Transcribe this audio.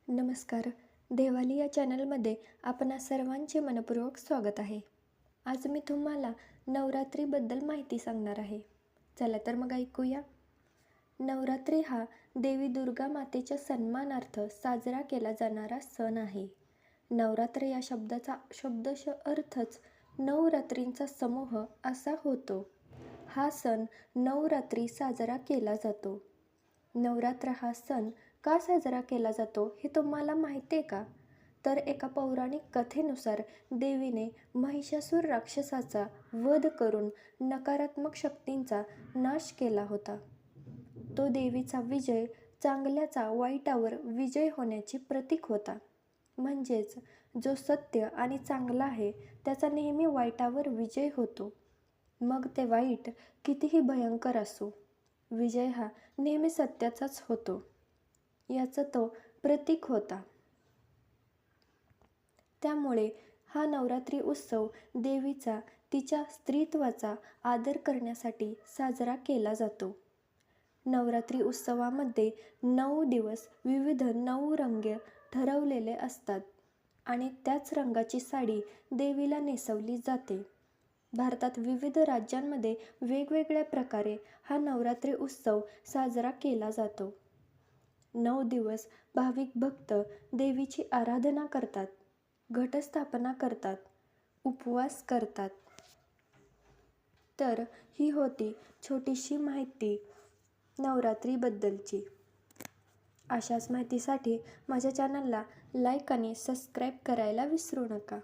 नमस्कार. देवाली या चॅनलमध्ये आपणा सर्वांचे मनपूर्वक स्वागत आहे. आज मी तुम्हाला नवरात्रीबद्दल माहिती सांगणार आहे. चला तर मग ऐकूया. नवरात्री हा देवी दुर्गा मातेच्या सन्मानार्थ साजरा केला जाणारा सण आहे. नवरात्र या शब्दाचा शब्दशः अर्थच 9 रात्रींचा समूह असा होतो. हा सण 9 रात्री साजरा केला जातो. नवरात्र हा सण का साजरा केला जातो हे तुम्हाला माहिती आहे का? तर एका पौराणिक कथेनुसार देवीने महिषासूर राक्षसाचा वध करून नकारात्मक शक्तींचा नाश केला होता. तो देवीचा विजय चांगल्याचा वाईटावर विजय होण्याचे प्रतीक होता. म्हणजेच जो सत्य आणि चांगला आहे त्याचा नेहमी वाईटावर विजय होतो. मग ते वाईट कितीही भयंकर असो, विजय हा नेहमी सत्याचाच होतो, याचं तो प्रतीक होता. त्यामुळे हा नवरात्री उत्सव देवीचा तिच्या स्त्रीत्वाचा आदर करण्यासाठी साजरा केला जातो. नवरात्री उत्सवामध्ये 9 दिवस विविध 9 रंग ठरवलेले असतात आणि त्याच रंगाची साडी देवीला नेसवली जाते. भारतात विविध राज्यांमध्ये वेगवेगळ्या प्रकारे हा नवरात्री उत्सव साजरा केला जातो. 9 दिवस भाविक भक्त देवीची आराधना करतात, घटस्थापना करतात, उपवास करतात. तर ही होती छोटीशी माहिती नवरात्रीबद्दलची. अशाच माहितीसाठी माझ्या चॅनलला लाईक आणि सबस्क्राईब करायला विसरू नका.